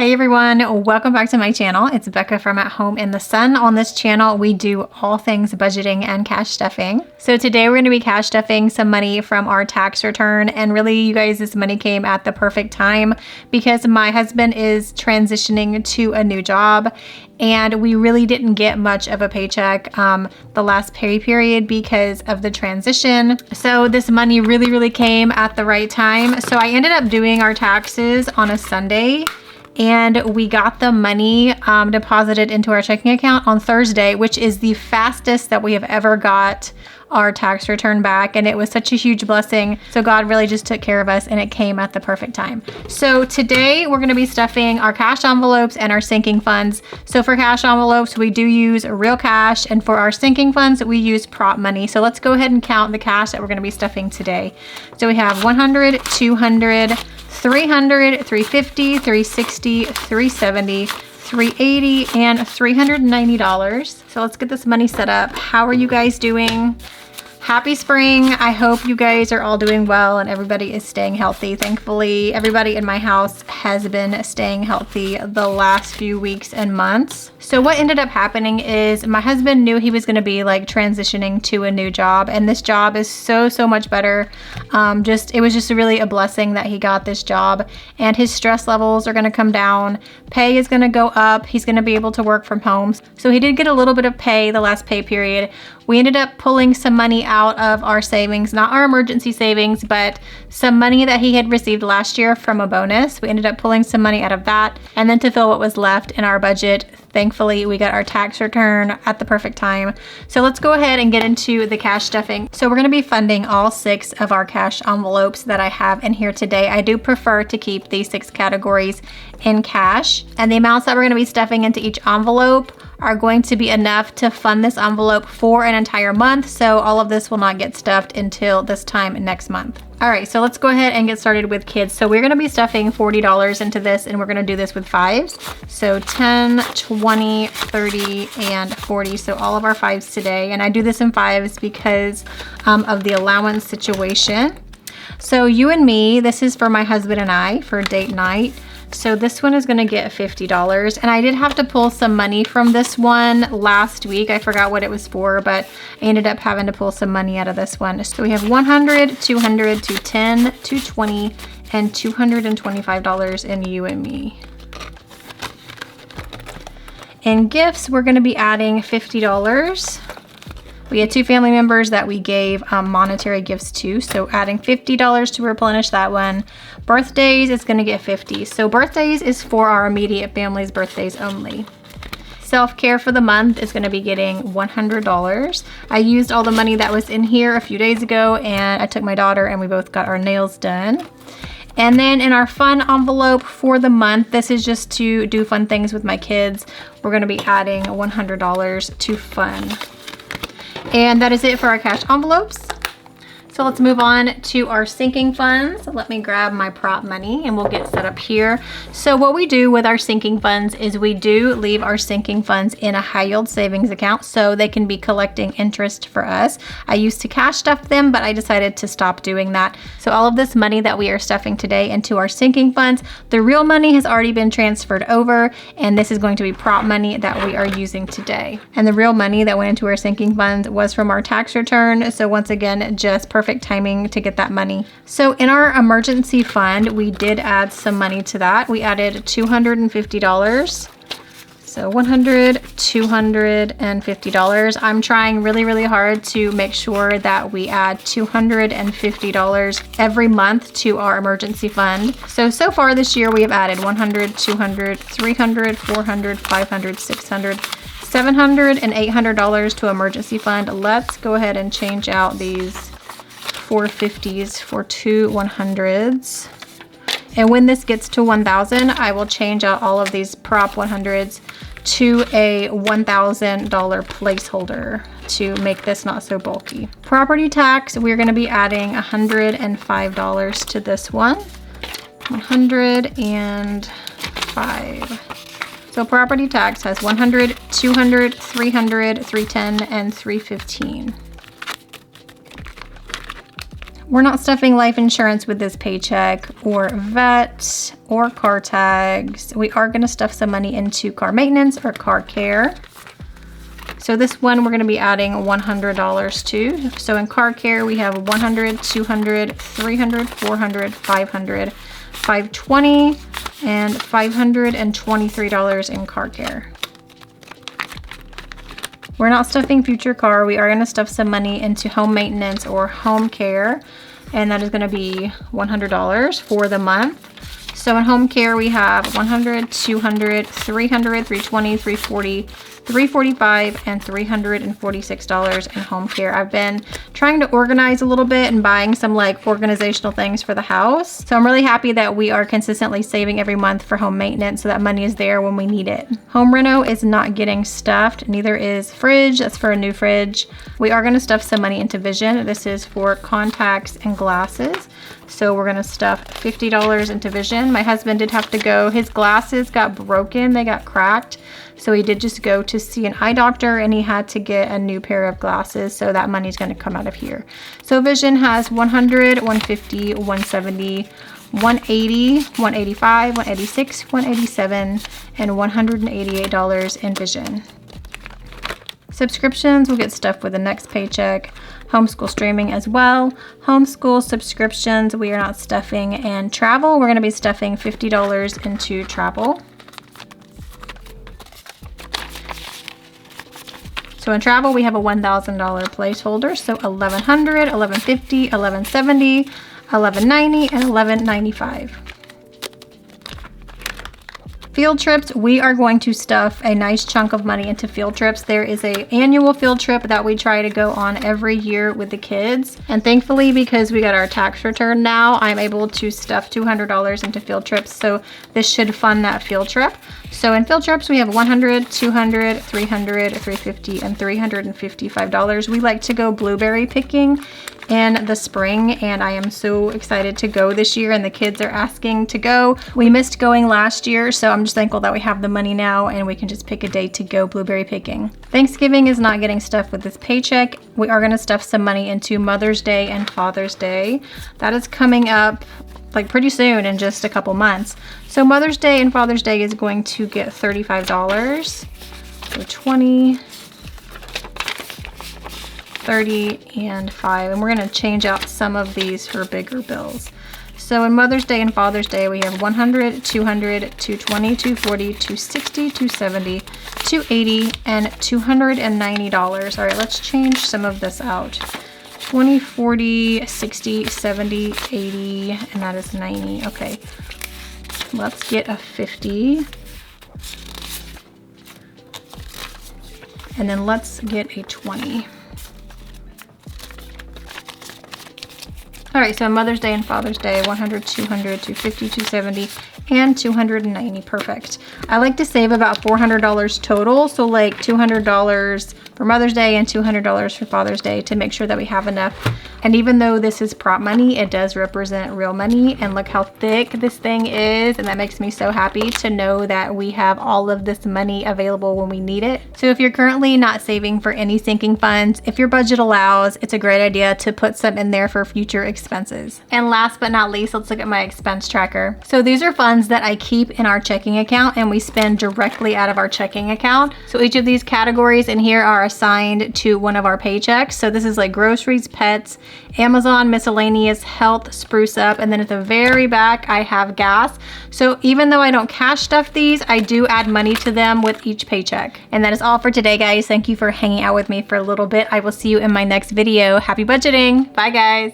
Hey everyone, welcome back to my channel. It's Becca from At Home in the Sun. On this channel, we do all things budgeting and cash stuffing. So today we're going to be cash stuffing some money from our tax return. And really, you guys, this money came at the perfect time because my husband is transitioning to a new job and we really didn't get much of a paycheck the last pay period because of the transition. So this money really came at the right time. So I ended up doing our taxes on a Sunday, and we got the money deposited into our checking account on Thursday, which is the fastest that we have ever got our tax return back. And it was such a huge blessing. So God really just took care of us and it came at the perfect time. So today we're gonna be stuffing our cash envelopes and our sinking funds. So for cash envelopes, we do use real cash, and for our sinking funds, we use prop money. So let's go ahead and count the cash that we're gonna be stuffing today. So we have 100, 200, 300, 350, 360, 370, 380, and $390. So let's get this money set up. How are you guys doing? Happy spring. I hope you guys are all doing well and everybody is staying healthy. Thankfully, everybody in my house has been staying healthy the last few weeks and months. So what ended up happening is my husband knew he was going to be like transitioning to a new job, and this job is so much better. It was just really a blessing that he got this job, and his stress levels are going to come down. Pay is going to go up. He's going to be able to work from home. So he did get a little bit of pay the last pay period. We ended up pulling some money out of our savings, not our emergency savings, but some money that he had received last year from a bonus. We ended up pulling some money out of that, and then to fill what was left in our budget, thankfully, we got our tax return at the perfect time. So let's go ahead and get into the cash stuffing. So we're going to be funding all 6 of our cash envelopes that I have in here today. I do prefer to keep these 6 categories in cash, and the amounts that we're going to be stuffing into each envelope are going to be enough to fund this envelope for an entire month. So all of this will not get stuffed until this time next month. All right, so let's go ahead and get started with kids. So we're gonna be stuffing $40 into this, and we're gonna do this with 5s. So 10, 20, 30, and 40. So all of our 5s today. And I do this in 5s because of the allowance situation. So you and me, this is for my husband and I for date night. So this one is gonna get $50. And I did have to pull some money from this one last week. I forgot what it was for, but I ended up having to pull some money out of this one. So we have 100, 200, 210, 220, and $225 in you and me. In gifts, we're gonna be adding $50. We had 2 family members that we gave monetary gifts to, so adding $50 to replenish that one. Birthdays is gonna get 50. So birthdays is for our immediate family's birthdays only. Self-care for the month is gonna be getting $100. I used all the money that was in here a few days ago, and I took my daughter and we both got our nails done. And then in our fun envelope for the month, this is just to do fun things with my kids. We're gonna be adding $100 to fun. And that is it for our cash envelopes. So let's move on to our sinking funds. Let me grab my prop money and we'll get set up here. So what we do with our sinking funds is we do leave our sinking funds in a high yield savings account so they can be collecting interest for us. I used to cash stuff them, but I decided to stop doing that. So all of this money that we are stuffing today into our sinking funds, the real money has already been transferred over, and this is going to be prop money that we are using today. And the real money that went into our sinking funds was from our tax return. So once again, just perfect timing to get that money. So in our emergency fund, we did add some money to that. We added $250. So 100, $250. I'm trying really hard to make sure that we add $250 every month to our emergency fund. So far this year we have added 100, 200, 300, 400, 500, 600, $700, and $800 to emergency fund. Let's go ahead and change out these 450s for 2 100s. And when this gets to 1,000, I will change out all of these prop 100s to a $1,000 placeholder to make this not so bulky. Property tax, we're gonna be adding $105 to this one. 105. So property tax has 100, 200, 300, 310, and 315. We're not stuffing life insurance with this paycheck, or vet, or car tags. We are gonna stuff some money into car maintenance or car care. So this one we're gonna be adding $100 to. So in car care, we have 100, 200, 300, 400, 500, 520, and $523 in car care. We're not stuffing future car. We are gonna stuff some money into home maintenance or home care, and that is gonna be $100 for the month. So in home care, we have 100, 200, 300, 320, 340, 345, and $346 in home care. I've been trying to organize a little bit and buying some like organizational things for the house. So I'm really happy that we are consistently saving every month for home maintenance so that money is there when we need it. Home reno is not getting stuffed, neither is fridge. That's for a new fridge. We are gonna stuff some money into vision. This is for contacts and glasses. So we're gonna stuff $50 into vision. My husband did have to go, his glasses got broken, they got cracked. So he did just go to see an eye doctor and he had to get a new pair of glasses. So that money's gonna come out of here. So vision has 100, 150, 170, 180, 185, 186, 187, and $188 in vision. Subscriptions will get stuffed with the next paycheck. Homeschool streaming as well. Homeschool subscriptions we are not stuffing, and travel we're going to be stuffing $50 into travel. So in travel we have a $1,000 placeholder, so $1,100, $1,150, $1,170, $1,190, and $1,195. Field trips, we are going to stuff a nice chunk of money into field trips. There is an annual field trip that we try to go on every year with the kids. And thankfully, because we got our tax return now, I'm able to stuff $200 into field trips. So this should fund that field trip. So in field trips, we have 100, 200, 300, 350, and $355. We like to go blueberry picking in the spring, and I am so excited to go this year, and the kids are asking to go. We missed going last year, so I'm just thankful that we have the money now and we can just pick a day to go blueberry picking. Thanksgiving is not getting stuffed with this paycheck. We are gonna stuff some money into Mother's Day and Father's Day. That is coming up like pretty soon, in just a couple months. So Mother's Day and Father's Day is going to get $35. So 20, 30, and 5. And we're gonna change out some of these for bigger bills. So in Mother's Day and Father's Day, we have 100, 200, 220, 240, 260, 270, 280, and $290. All right, let's change some of this out. 20, 40, 60, 70, 80, and that is 90. Okay, let's get a 50. And then let's get a 20. All right, so Mother's Day and Father's Day, 100, 200, 250, 270, and 290, perfect. I like to save about $400 total, so like $200 for Mother's Day and $200 for Father's Day to make sure that we have enough. And even though this is prop money, it does represent real money, and look how thick this thing is, and that makes me so happy to know that we have all of this money available when we need it. So if you're currently not saving for any sinking funds, if your budget allows, it's a great idea to put some in there for future expenses. And last but not least, let's look at my expense tracker. So these are funds that I keep in our checking account and we spend directly out of our checking account. So each of these categories in here are assigned to one of our paychecks. So this is like groceries, pets, Amazon, miscellaneous, health, spruce up, and then at the very back I have gas. So even though I don't cash stuff these, I do add money to them with each paycheck. And that is all for today, guys. Thank you for hanging out with me for a little bit. I will see you in my next video. Happy budgeting. Bye, guys.